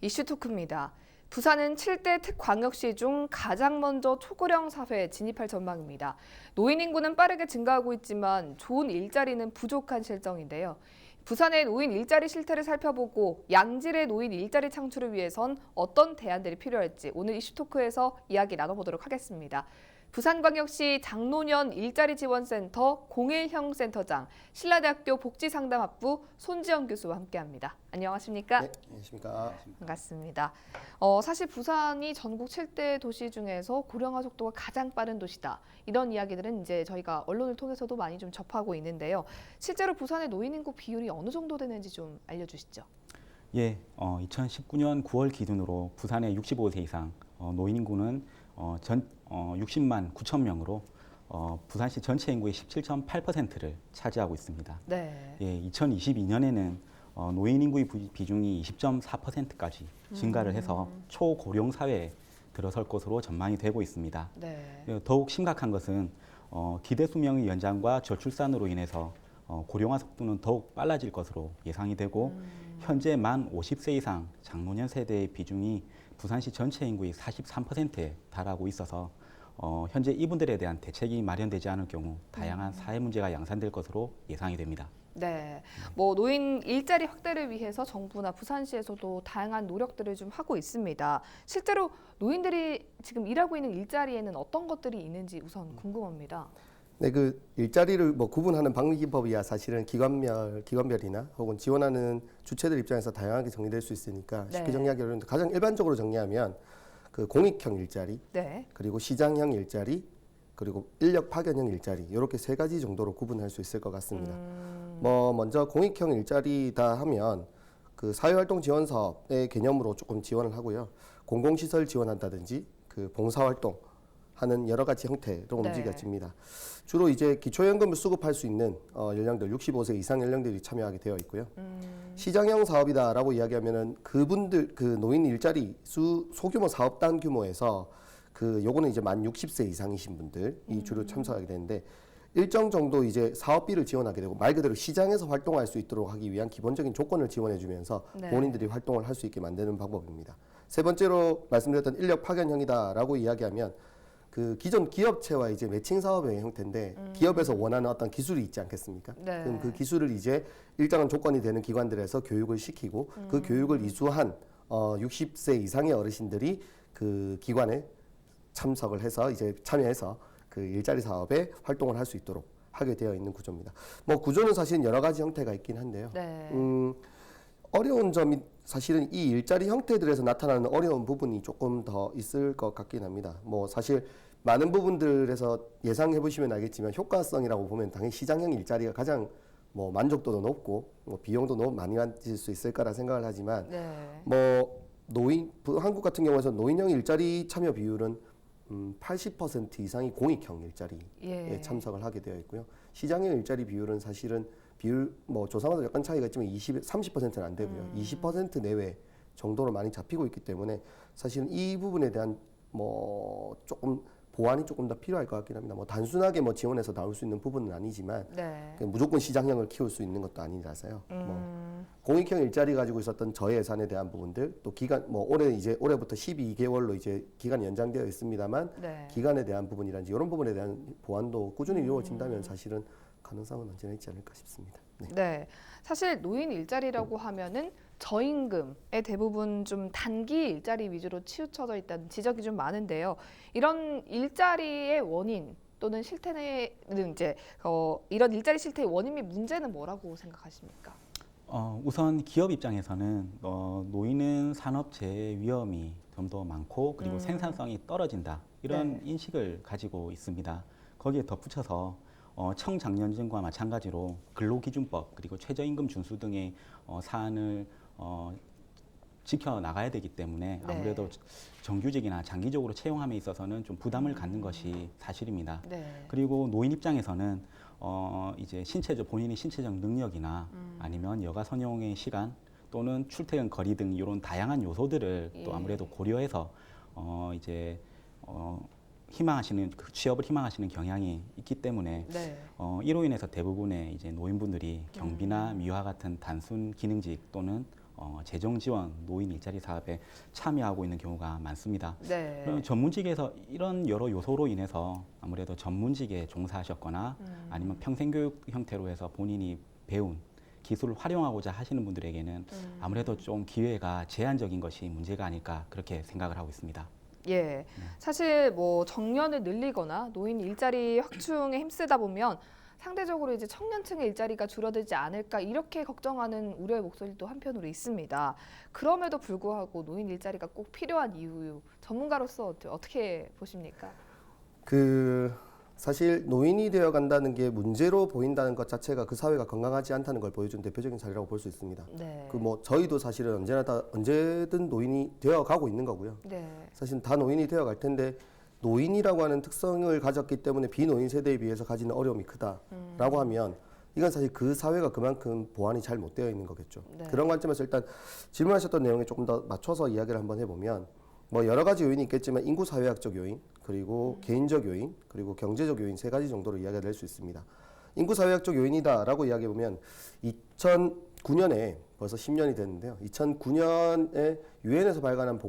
이슈 토크입니다. 부산은 7대 특광역시 중 가장 먼저 초고령 사회에 진입할 전망입니다. 노인 인구는 빠르게 증가하고 있지만 좋은 일자리는 부족한 실정인데요. 부산의 노인 일자리 실태를 살펴보고 양질의 노인 일자리 창출을 위해선 어떤 대안들이 필요할지 오늘 이슈 토크에서 이야기 나눠보도록 하겠습니다. 부산광역시 장노년 일자리지원센터 01형 센터장, 신라대학교 복지상담학부 손지영 교수와 함께합니다. 안녕하십니까? 네, 안녕하십니까? 반갑습니다. 사실 부산이 전국 7대 도시 중에서 고령화 속도가 가장 빠른 도시다. 이런 이야기들은 이제 저희가 언론을 통해서도 많이 좀 접하고 있는데요. 실제로 부산의 노인 인구 비율이 어느 정도 되는지 좀 알려주시죠. 예, 2019년 9월 기준으로 부산의 65세 이상 노인 인구는 60만 9천 명으로 부산시 전체 인구의 17.8%를 차지하고 있습니다. 네. 예, 2022년에는 노인 인구의 비중이 20.4%까지 증가를 해서 초고령 사회에 들어설 것으로 전망이 되고 있습니다. 네. 예, 더욱 심각한 것은 기대 수명의 연장과 저출산으로 인해서 고령화 속도는 더욱 빨라질 것으로 예상이 되고 현재 만 50세 이상 장노년 세대의 비중이 부산시 전체 인구의 43%에 달하고 있어서 현재 이분들에 대한 대책이 마련되지 않을 경우 다양한 사회 문제가 양산될 것으로 예상이 됩니다. 네, 노인 일자리 확대를 위해서 정부나 부산시에서도 다양한 노력들을 좀 하고 있습니다. 실제로 노인들이 지금 일하고 있는 일자리에는 어떤 것들이 있는지 우선 궁금합니다. 네, 그 일자리를 구분하는 방법이야 사실은 기관별이나 혹은 지원하는 주체들 입장에서 다양하게 정리될 수 있으니까 쉽게 네. 정리하기 어려운데 가장 일반적으로 정리하면 그 공익형 일자리, 네. 그리고 시장형 일자리, 그리고 인력 파견형 일자리 이렇게 세 가지 정도로 구분할 수 있을 것 같습니다. 먼저 공익형 일자리다 하면 그 사회활동 지원 사업의 개념으로 조금 지원을 하고요. 공공시설 지원한다든지 그 봉사활동 하는 여러 가지 형태로 네. 움직여집니다. 주로 이제 기초연금을 수급할 수 있는 연령들 65세 이상 연령들이 참여하게 되어 있고요. 시장형 사업이다라고 이야기하면은 그분들 그 노인 일자리 소규모 사업단 규모에서 요거는 이제 만 60세 이상이신 분들이 주로 참석하게 되는데 일정 정도 이제 사업비를 지원하게 되고 말 그대로 시장에서 활동할 수 있도록 하기 위한 기본적인 조건을 지원해 주면서 네. 본인들이 활동을 할 수 있게 만드는 방법입니다. 세 번째로 말씀드렸던 인력 파견형이다라고 이야기하면 그 기존 기업체와 이제 매칭 사업의 형태인데 기업에서 원하는 어떤 기술이 있지 않겠습니까? 네. 그럼 그 기술을 이제 일정한 조건이 되는 기관들에서 교육을 시키고 그 교육을 이수한 60세 이상의 어르신들이 그 기관에 참석을 해서 이제 참여해서 그 일자리 사업에 활동을 할 수 있도록 하게 되어 있는 구조입니다. 구조는 사실 여러 가지 형태가 있긴 한데요. 네. 어려운 점이 사실은 이 일자리 형태들에서 나타나는 어려운 부분이 조금 더 있을 것 같긴 합니다. 사실 많은 부분들에서 예상해 보시면 알겠지만 효과성이라고 보면 당연히 시장형 일자리가 가장 만족도도 높고 비용도 너무 많이 만질 수 있을 거라 생각을 하지만 네. 한국 같은 경우에서 노인형 일자리 참여 비율은 80% 이상이 공익형 일자리에 예. 참석을 하게 되어 있고요. 시장형 일자리 비율은 사실은 조사마다 약간 차이가 있지만 30%는 안 되고요. 20% 내외 정도로 많이 잡히고 있기 때문에 사실은 이 부분에 대한 조금 보완이 조금 더 필요할 것 같긴 합니다. 단순하게 지원해서 나올 수 있는 부분은 아니지만 네. 무조건 시장형을 키울 수 있는 것도 아니라서요. 공익형 일자리 가지고 있었던 저예산에 대한 부분들 또 기간 올해부터 12개월로 이제 기간이 연장되어 있습니다만 네. 기간에 대한 부분이란지 이런 부분에 대한 보완도 꾸준히 이루어진다면 사실은 가능성은 언제나 있지 않을까 싶습니다. 네. 네, 사실 노인 일자리라고 하면은 저임금에 대부분 좀 단기 일자리 위주로 치우쳐져 있다는 지적이 좀 많은데요. 이런 일자리의 원인 또는 실태는 이제 이런 일자리 실태의 원인 및 문제는 뭐라고 생각하십니까? 우선 기업 입장에서는 노인은 산업 재해 위험이 좀 더 많고 그리고 생산성이 떨어진다 이런 네. 인식을 가지고 있습니다. 거기에 덧붙여서 청장년층과 마찬가지로 근로기준법 그리고 최저임금 준수 등의 사안을 지켜나가야 되기 때문에 네. 아무래도 정규직이나 장기적으로 채용함에 있어서는 좀 부담을 갖는 것이 사실입니다. 네. 그리고 노인 입장에서는 이제 본인의 신체적 능력이나 아니면 여가 선용의 시간 또는 출퇴근 거리 등 이런 다양한 요소들을 예. 또 아무래도 고려해서 희망하시는 취업을 희망하시는 경향이 있기 때문에 네. 이로 인해서 대부분의 이제 노인분들이 경비나 미화 같은 단순 기능직 또는 재정 지원 노인 일자리 사업에 참여하고 있는 경우가 많습니다. 네. 그럼 전문직에서 이런 여러 요소로 인해서 아무래도 전문직에 종사하셨거나 아니면 평생교육 형태로 해서 본인이 배운 기술을 활용하고자 하시는 분들에게는 아무래도 좀 기회가 제한적인 것이 문제가 아닐까 그렇게 생각을 하고 있습니다. 예, 사실 뭐 정년을 늘리거나 노인 일자리 확충에 힘쓰다 보면 상대적으로 이제 청년층의 일자리가 줄어들지 않을까 이렇게 걱정하는 우려의 목소리도 한편으로 있습니다. 그럼에도 불구하고 노인 일자리가 꼭 필요한 이유 전문가로서 어떻게 보십니까? 사실 노인이 되어 간다는 게 문제로 보인다는 것 자체가 그 사회가 건강하지 않다는 걸 보여준 대표적인 사례라고 볼 수 있습니다. 네. 저희도 사실은 언제든 노인이 되어 가고 있는 거고요. 네. 사실 다 노인이 되어 갈 텐데 노인이라고 하는 특성을 가졌기 때문에 비노인 세대에 비해서 가지는 어려움이 크다라고 하면 이건 사실 그 사회가 그만큼 보완이 잘 못 되어 있는 거겠죠. 네. 그런 관점에서 일단 질문하셨던 내용에 조금 더 맞춰서 이야기를 한번 해보면 뭐 여러 가지 요인이 있겠지만 인구 사회학적 요인, 그리고 개인적 요인, 그리고 경제적 요인 세 가지 정도로 이야기가 될 수 있습니다. 인구 사회학적 요인이다라고 이야기해보면 2009년에 벌써 10년이 됐는데요. 2009년에 유엔에서 발간한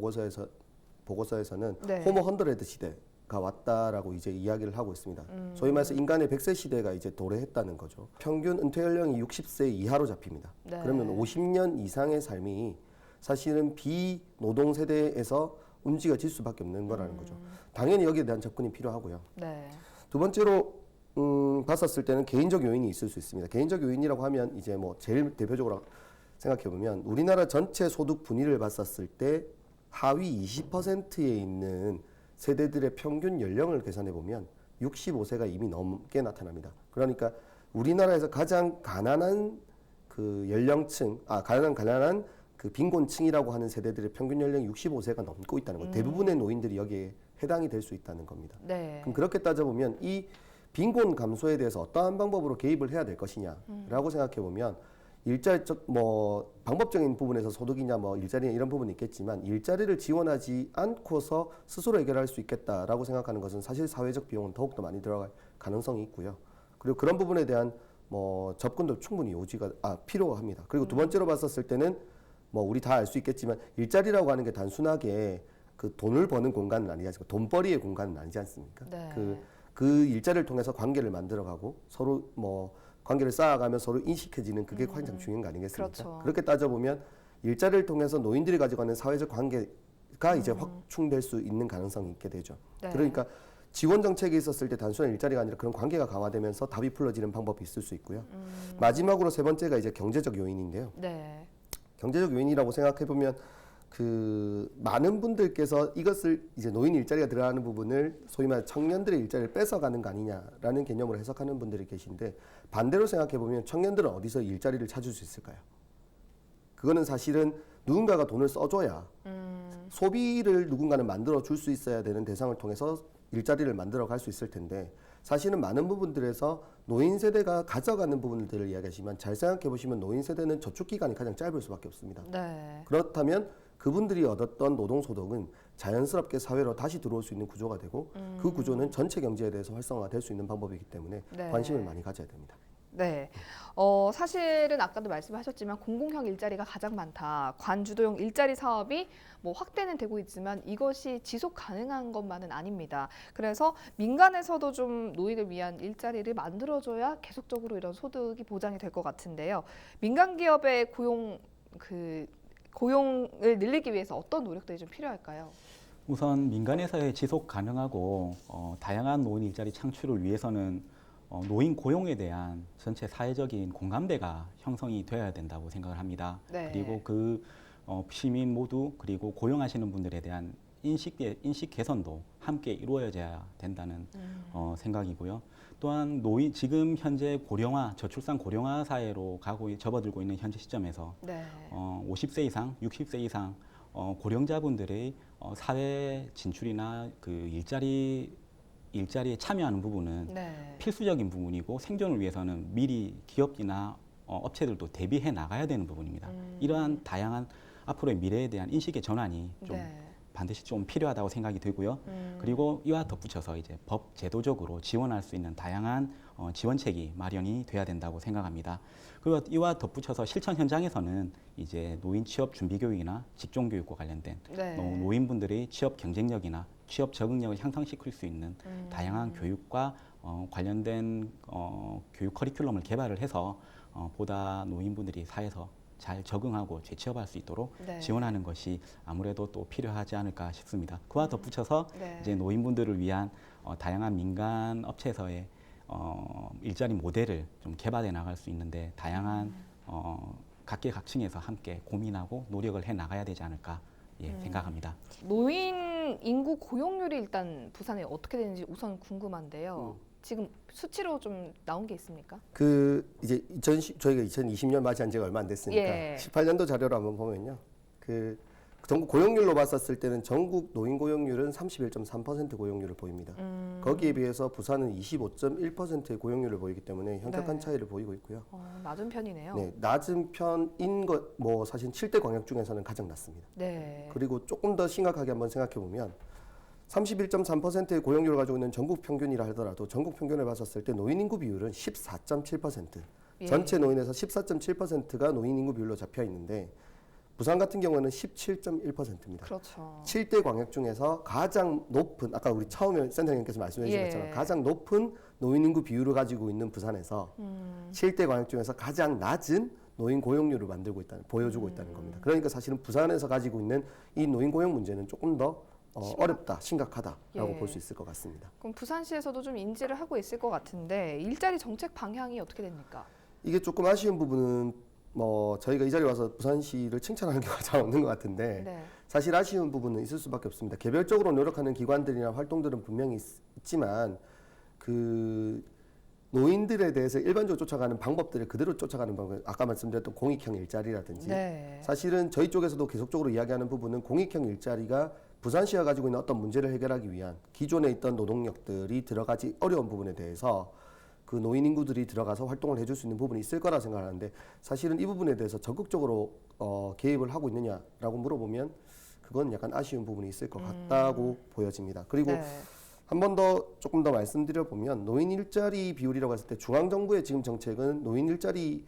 보고서에서는 네. 호모 헌드레드 시대가 왔다라고 이제 이야기를 하고 있습니다. 소위 말해서 인간의 100세 시대가 이제 도래했다는 거죠. 평균 은퇴 연령이 60세 이하로 잡힙니다. 네. 그러면 50년 이상의 삶이 사실은 비노동 세대에서 움직여질 수밖에 없는 거라는 거죠. 당연히 여기에 대한 접근이 필요하고요. 네. 두 번째로 봤었을 때는 개인적 요인이 있을 수 있습니다. 개인적 요인이라고 하면 이제 뭐 제일 대표적으로 생각해 보면 우리나라 전체 소득 분위를 봤었을 때 하위 20%에 있는 세대들의 평균 연령을 계산해 보면 65세가 이미 넘게 나타납니다. 그러니까 우리나라에서 가장 가난한 그 연령층, 가난한 그 빈곤층이라고 하는 세대들의 평균 연령이 65세가 넘고 있다는 것. 대부분의 노인들이 여기에 해당이 될 수 있다는 겁니다. 네. 그럼 그렇게 따져보면 이 빈곤 감소에 대해서 어떠한 방법으로 개입을 해야 될 것이냐라고 생각해 보면 방법적인 부분에서 소득이냐 일자리냐 이런 부분이 있겠지만 일자리를 지원하지 않고서 스스로 해결할 수 있겠다라고 생각하는 것은 사실 사회적 비용은 더욱더 많이 들어갈 가능성이 있고요. 그리고 그런 부분에 대한 접근도 충분히 필요합니다. 그리고 두 번째로 봤었을 때는 우리 다 알 수 있겠지만 일자리라고 하는 게 단순하게 그 돈을 버는 공간은 아니지 않습니까? 돈벌이의 공간은 아니지 않습니까? 네. 그 일자리를 통해서 관계를 만들어가고 서로 관계를 쌓아가면 서로 인식해지는 그게 가장 중요한 거 아니겠습니까? 그렇죠. 그렇게 따져보면 일자리를 통해서 노인들이 가지고 있는 사회적 관계가 이제 확충될 수 있는 가능성이 있게 되죠. 네. 그러니까 지원 정책이 있었을 때 단순한 일자리가 아니라 그런 관계가 강화되면서 답이 풀어지는 방법이 있을 수 있고요. 마지막으로 세 번째가 이제 경제적 요인인데요. 네. 경제적 요인이라고 생각해 보면 많은 분들께서 이것을 이제 노인 일자리가 들어가는 부분을 소위 말해 청년들의 일자리를 뺏어가는 거 아니냐라는 개념으로 해석하는 분들이 계신데 반대로 생각해 보면 청년들은 어디서 일자리를 찾을 수 있을까요? 그거는 사실은 누군가가 돈을 써줘야 소비를 누군가는 만들어 줄 수 있어야 되는 대상을 통해서 일자리를 만들어 갈 수 있을 텐데 사실은 많은 부분들에서 노인 세대가 가져가는 부분들을 이야기하시면 잘 생각해 보시면 노인 세대는 저축 기간이 가장 짧을 수밖에 없습니다. 네. 그렇다면 그분들이 얻었던 노동소득은 자연스럽게 사회로 다시 들어올 수 있는 구조가 되고 그 구조는 전체 경제에 대해서 활성화될 수 있는 방법이기 때문에 네. 관심을 많이 가져야 됩니다. 네. 사실은 아까도 말씀하셨지만 공공형 일자리가 가장 많다. 관주도형 일자리 사업이 확대는 되고 있지만 이것이 지속 가능한 것만은 아닙니다. 그래서 민간에서도 좀 노인을 위한 일자리를 만들어줘야 계속적으로 이런 소득이 보장이 될 것 같은데요. 민간 기업의 고용을 늘리기 위해서 어떤 노력들이 좀 필요할까요? 우선 민간에서의 지속 가능하고 다양한 노인 일자리 창출을 위해서는 노인 고용에 대한 전체 사회적인 공감대가 형성이 되어야 된다고 생각을 합니다. 네. 그리고 시민 모두 그리고 고용하시는 분들에 대한 인식 개선도 함께 이루어져야 된다는 생각이고요. 또한 지금 현재 저출산 고령화 사회로 접어들고 있는 현재 시점에서 네. 50세 이상, 60세 이상 고령자분들의 사회 진출이나 일자리에 참여하는 부분은 네. 필수적인 부분이고 생존을 위해서는 미리 기업이나 업체들도 대비해 나가야 되는 부분입니다. 이러한 다양한 앞으로의 미래에 대한 인식의 전환이 좀 네. 반드시 좀 필요하다고 생각이 들고요. 그리고 이와 덧붙여서 이제 법 제도적으로 지원할 수 있는 다양한 지원책이 마련이 돼야 된다고 생각합니다. 그리고 이와 덧붙여서 실천 현장에서는 이제 노인 취업 준비 교육이나 직종 교육과 관련된 네. 노인분들의 취업 경쟁력이나 취업 적응력을 향상시킬 수 있는 다양한 교육과 관련된 교육 커리큘럼을 개발을 해서 보다 노인분들이 사회에서 잘 적응하고 재취업할 수 있도록 네. 지원하는 것이 아무래도 또 필요하지 않을까 싶습니다. 그와 덧붙여서 네. 이제 노인분들을 위한 다양한 민간 업체에서의 일자리 모델을 좀 개발해 나갈 수 있는데 다양한 각계각층에서 함께 고민하고 노력을 해 나가야 되지 않을까 생각합니다. 노인 인구 고용률이 일단 부산에 어떻게 되는지 우선 궁금한데요. 지금 수치로 좀 나온 게 있습니까? 그 이제 저희가 2020년 맞이한 지가 얼마 안 됐으니까 예. 18년도 자료를 한번 보면요. 그 전국 고용률로 봤었을 때는 전국 노인 고용률은 31.3% 고용률을 보입니다. 거기에 비해서 부산은 25.1%의 고용률을 보이기 때문에 현격한 네. 차이를 보이고 있고요. 낮은 편이네요. 네, 낮은 편인 것 뭐 사실 7대 광역 중에서는 가장 낮습니다. 네. 그리고 조금 더 심각하게 한번 생각해 보면 31.3%의 고용률을 가지고 있는 전국 평균이라 하더라도 전국 평균을 봤었을 때 노인 인구 비율은 14.7%. 예. 전체 노인에서 14.7%가 노인 인구 비율로 잡혀 있는데 부산 같은 경우는 17.1%입니다. 그렇죠. 7대 광역 중에서 가장 높은 아까 우리 처음에 센터장님께서 말씀해 주신 예. 것처럼 가장 높은 노인 인구 비율을 가지고 있는 부산에서 7대 광역 중에서 가장 낮은 노인 고용률을 보여주고 있다는 겁니다. 그러니까 사실은 부산에서 가지고 있는 이 노인 고용 문제는 조금 더 어렵다, 심각하다라고 예. 볼 수 있을 것 같습니다. 그럼 부산시에서도 좀 인지를 하고 있을 것 같은데 일자리 정책 방향이 어떻게 됩니까? 이게 조금 아쉬운 부분은 뭐 저희가 이 자리에 와서 부산시를 칭찬하는 경우가 잘 없는 것 같은데 네. 사실 아쉬운 부분은 있을 수밖에 없습니다. 개별적으로 노력하는 기관들이나 활동들은 분명히 있지만 그 노인들에 대해서 일반적으로 쫓아가는 방법들을 그대로 쫓아가는 방법, 아까 말씀드렸던 공익형 일자리라든지 네. 사실은 저희 쪽에서도 계속적으로 이야기하는 부분은 공익형 일자리가 부산시가 가지고 있는 어떤 문제를 해결하기 위한 기존에 있던 노동력들이 들어가지 어려운 부분에 대해서 그 노인 인구들이 들어가서 활동을 해줄 수 있는 부분이 있을 거라 생각하는데 사실은 이 부분에 대해서 적극적으로 개입을 하고 있느냐라고 물어보면 그건 약간 아쉬운 부분이 있을 것 같다고 보여집니다. 그리고 네. 한 번 더 조금 더 말씀드려 보면 노인 일자리 비율이라고 했을 때 중앙 정부의 지금 정책은 노인 일자리의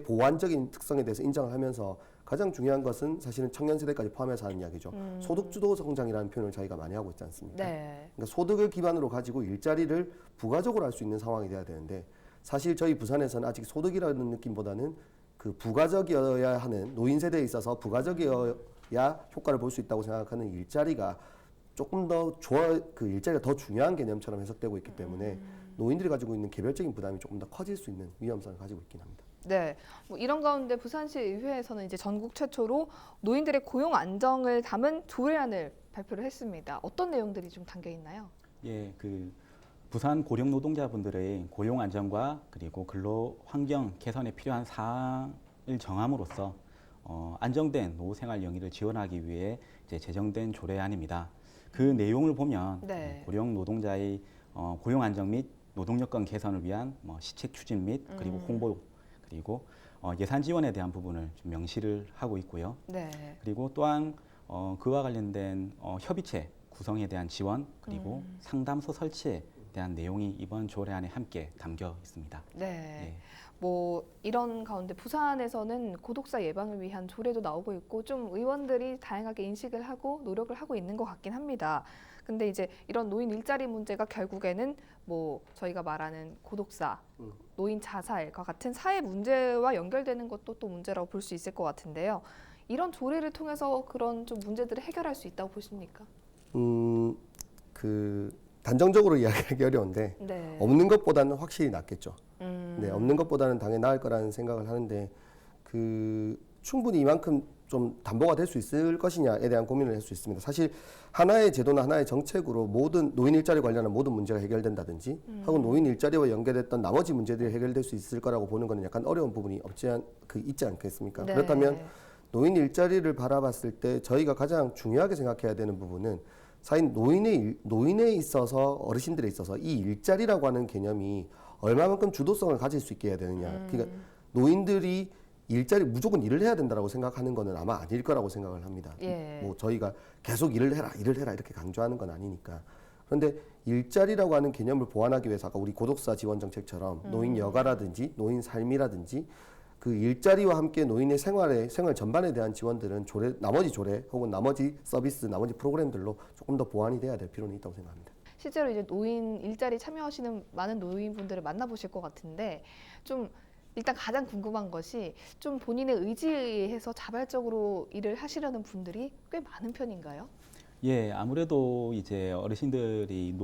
보완적인 특성에 대해서 인정을 하면서 가장 중요한 것은 사실은 청년 세대까지 포함해서 하는 이야기죠. 소득 주도 성장이라는 표현을 저희가 많이 하고 있지 않습니까? 네. 그러니까 소득을 기반으로 가지고 일자리를 부가적으로 할 수 있는 상황이 돼야 되는데 사실 저희 부산에서는 아직 소득이라는 느낌보다는 그 부가적이어야 하는 노인 세대에 있어서 부가적이어야 효과를 볼 수 있다고 생각하는 일자리가 조금 더 그 일자리가 더 중요한 개념처럼 해석되고 있기 때문에 노인들이 가지고 있는 개별적인 부담이 조금 더 커질 수 있는 위험성을 가지고 있긴 합니다. 네. 뭐 이런 가운데 부산시 의회에서는 이제 전국 최초로 노인들의 고용 안정을 담은 조례안을 발표를 했습니다. 어떤 내용들이 좀 담겨 있나요? 예, 그 부산 고령 노동자분들의 고용 안정과 그리고 근로 환경 개선에 필요한 사항을 정함으로써 안정된 노후 생활 영위를 지원하기 위해 이제 제정된 조례안입니다. 그 내용을 보면 네. 고령 노동자의 고용 안정 및 노동 여건 개선을 위한 시책 추진 및 그리고 홍보 그리고 예산 지원에 대한 부분을 좀 명시를 하고 있고요. 네. 그리고 또한 그와 관련된 협의체 구성에 대한 지원 그리고 상담소 설치에 대한 내용이 이번 조례안에 함께 담겨 있습니다. 네. 예. 뭐 이런 가운데 부산에서는 고독사 예방을 위한 조례도 나오고 있고 좀 의원들이 다양하게 인식을 하고 노력을 하고 있는 것 같긴 합니다. 근데 이제 이런 노인 일자리 문제가 결국에는 뭐 저희가 말하는 고독사, 노인 자살과 같은 사회 문제와 연결되는 것도 또 문제라고 볼 수 있을 것 같은데요. 이런 조례를 통해서 그런 좀 문제들을 해결할 수 있다고 보십니까? 그 단정적으로 이야기하기 어려운데 네. 없는 것보다는 확실히 낫겠죠. 네, 없는 것보다는 당연히 나을 거라는 생각을 하는데 그 충분히 이만큼 좀 담보가 될 수 있을 것이냐에 대한 고민을 할 수 있습니다. 사실 하나의 제도나 하나의 정책으로 모든 노인 일자리 관련한 모든 문제가 해결된다든지 하고 노인 일자리와 연계됐던 나머지 문제들이 해결될 수 있을 거라고 보는 것은 약간 어려운 부분이 있지 않겠습니까? 네. 그렇다면 노인 일자리를 바라봤을 때 저희가 가장 중요하게 생각해야 되는 부분은 사실 노인에 있어서 어르신들에 있어서 이 일자리라고 하는 개념이 얼마만큼 주도성을 가질 수 있게 해야 되느냐. 그러니까 노인들이 일자리 무조건 일을 해야 된다라고 생각하는 거는 아마 아닐 거라고 생각을 합니다. 예. 뭐 저희가 계속 일을 해라 이렇게 강조하는 건 아니니까. 그런데 일자리라고 하는 개념을 보완하기 위해서 아까 우리 고독사 지원 정책처럼 노인 여가라든지 노인 삶이라든지 그 일자리와 함께 노인의 생활 전반에 대한 지원들은 나머지 조례 혹은 나머지 서비스, 나머지 프로그램들로 조금 더 보완이 돼야 될 필요는 있다고 생각합니다. 실제로 이제 노인 일자리 참여하시는 많은 노인분들을 만나보실 것 같은데 좀 일단 가장 궁금한 것이 좀 본인의 의지에 의해서 자발적으로 일을 하시려는 분들이 꽤 많은 편인가요? 예, 아무래도 이제 어르신들이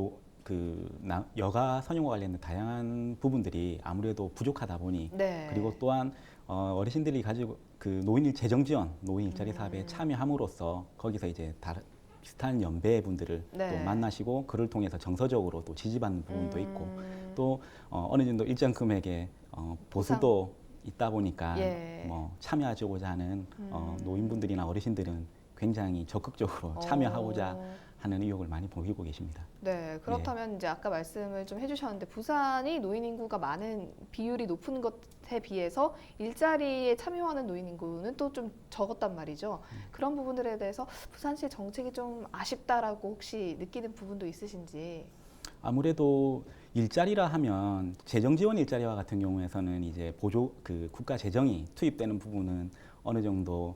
여가 선용과 관련된 다양한 부분들이 아무래도 부족하다 보니 네. 그리고 또한 어르신들이 가지고 그 노인 재정 지원, 노인 일자리 사업에 참여함으로써 거기서 이제 비슷한 연배 분들을 네. 또 만나시고 그를 통해서 정서적으로 또 지지받는 부분도 있고 또 어느 정도 일정 금액의 보수도 있다 보니까 예. 뭐 참여하고자 하는 노인분들이나 어르신들은 굉장히 적극적으로 참여하고자 하는 의욕을 많이 보이고 계십니다. 네, 그렇다면 이제 아까 말씀을 좀 해주셨는데 부산이 노인 인구가 많은 비율이 높은 것에 비해서 일자리에 참여하는 노인 인구는 또 좀 적었단 말이죠. 그런 부분들에 대해서 부산시의 정책이 좀 아쉽다라고 혹시 느끼는 부분도 있으신지? 아무래도 일자리라 하면 재정 지원 일자리와 같은 경우에서는 이제 국가 재정이 투입되는 부분은 어느 정도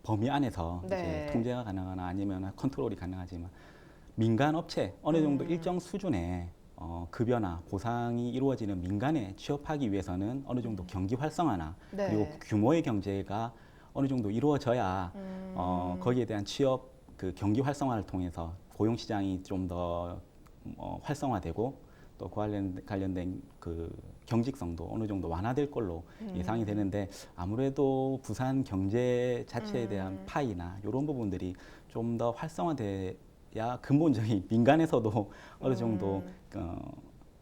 범위 안에서 네. 이제 통제가 가능하거나 아니면 컨트롤이 가능하지만 민간 업체 어느 정도 일정 수준의 급여나 보상이 이루어지는 민간에 취업하기 위해서는 어느 정도 경기 활성화나 네. 그리고 규모의 경제가 어느 정도 이루어져야 거기에 대한 취업 그 경기 활성화를 통해서 고용 시장이 좀 더 활성화되고 또 관련된 그 경직성도 어느 정도 완화될 걸로 예상이 되는데 아무래도 부산 경제 자체에 대한 파이나 이런 부분들이 좀 더 활성화돼야 근본적인 민간에서도 어느 정도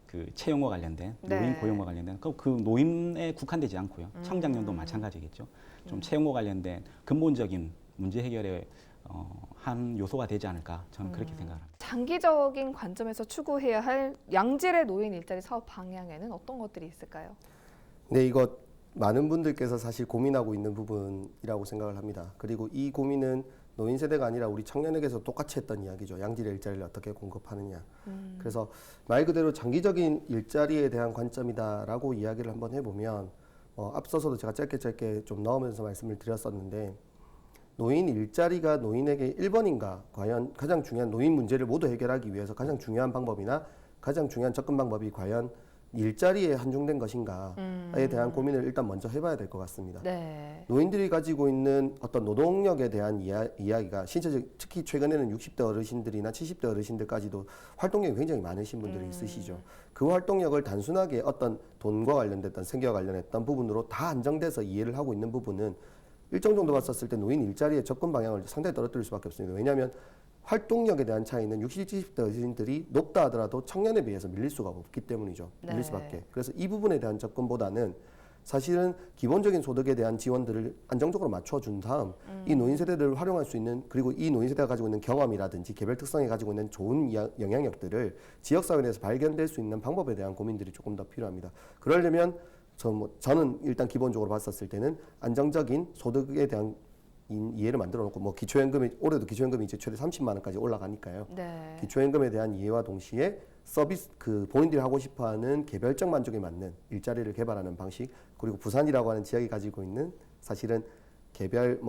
그 채용과 관련된 노인 네. 고용과 관련된 그 노인에 국한되지 않고요. 청장년도 마찬가지겠죠. 좀 채용과 관련된 근본적인 문제 해결에 한 요소가 되지 않을까 저는 그렇게 생각합니다. 장기적인 관점에서 추구해야 할 양질의 노인 일자리 사업 방향에는 어떤 것들이 있을까요? 네, 이거 많은 분들께서 사실 고민하고 있는 부분이라고 생각을 합니다. 그리고 이 고민은 노인 세대가 아니라 우리 청년에게서 똑같이 했던 이야기죠. 양질의 일자리를 어떻게 공급하느냐. 그래서 말 그대로 장기적인 일자리에 대한 관점이다라고 이야기를 한번 해보면 앞서서도 제가 짧게 좀 넣으면서 말씀을 드렸었는데 노인 일자리가 노인에게 1번인가 과연 가장 중요한 노인 문제를 모두 해결하기 위해서 가장 중요한 방법이나 가장 중요한 접근 방법이 과연 일자리에 한중된 것인가에 대한 고민을 일단 먼저 해봐야 될 것 같습니다. 네. 노인들이 가지고 있는 어떤 노동력에 대한 이야기가 신체적 특히 최근에는 60대 어르신들이나 70대 어르신들까지도 활동력이 굉장히 많으신 분들이 있으시죠. 그 활동력을 단순하게 어떤 돈과 관련됐던 생계와 관련했던 부분으로 다 한정돼서 이해를 하고 있는 부분은 일정 정도 봤었을 때 노인 일자리의 접근 방향을 상당히 떨어뜨릴 수밖에 없습니다. 왜냐하면 활동력에 대한 차이는 60, 70대 어르신들이 높다 하더라도 청년에 비해서 밀릴 수가 없기 때문이죠. 밀릴 네. 수밖에. 그래서 이 부분에 대한 접근보다는 사실은 기본적인 소득에 대한 지원들을 안정적으로 맞춰준 다음 이 노인 세대들을 활용할 수 있는 그리고 이 노인 세대가 가지고 있는 경험이라든지 개별 특성이 가지고 있는 좋은 영향력들을 지역사회 내에서 발견될 수 있는 방법에 대한 고민들이 조금 더 필요합니다. 그러려면 저는 일단 기본적으로 봤었을 때는 안정적인 소득에 대한 이해를 만들어 놓고 올해도 기초연금이 이제 최대 30만 원까지 올라가니까요. 네. 기초연금에 대한 이해와 동시에 서비스 본인들이 하고 싶어하는 개별적 만족에 맞는 일자리를 개발하는 방식 그리고 부산이라고 하는 지역이 가지고 있는 사실은 개별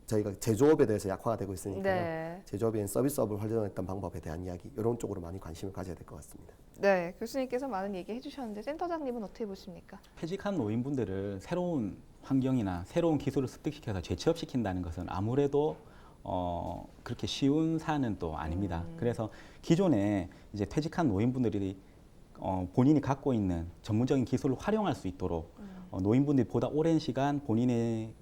저희가 제조업에 대해서 약화가 되고 있으니까요. 네. 제조업인 서비스업을 활용했던 방법에 대한 이야기 이런 쪽으로 많이 관심을 가져야 될 것 같습니다. 네, 교수님께서 많은 얘기 해주셨는데 센터장님은 어떻게 보십니까? 퇴직한 노인분들을 새로운 환경이나 새로운 기술을 습득시켜서 재취업시킨다는 것은 아무래도 그렇게 쉬운 사안은 또 아닙니다. 그래서 기존에 이제 퇴직한 노인분들이 본인이 갖고 있는 전문적인 기술을 활용할 수 있도록 노인분들이 보다 오랜 시간 본인의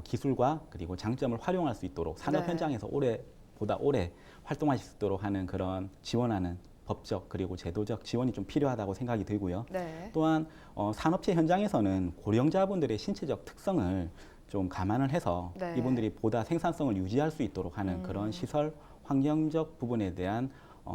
기술과 그리고 장점을 활용할 수 있도록 산업 네. 현장에서 보다 오래 활동하실 수 있도록 하는 그런 지원하는 법적 그리고 제도적 지원이 좀 필요하다고 생각이 들고요. 네. 또한 산업체 현장에서는 고령자분들의 신체적 특성을 좀 감안을 해서 네. 이분들이 보다 생산성을 유지할 수 있도록 하는 그런 시설 환경적 부분에 대한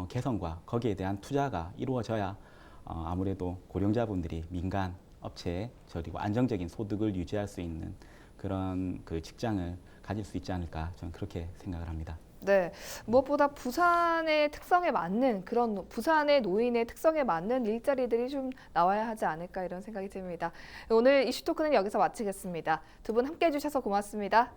개선과 거기에 대한 투자가 이루어져야 아무래도 고령자분들이 민간 업체 그리고 안정적인 소득을 유지할 수 있는 그런 그 직장을 가질 수 있지 않을까 저는 그렇게 생각을 합니다. 네, 무엇보다 부산의 특성에 맞는 그런 부산의 노인의 특성에 맞는 일자리들이 좀 나와야 하지 않을까 이런 생각이 듭니다. 오늘 이슈토크는 여기서 마치겠습니다. 두 분 함께해 주셔서 고맙습니다.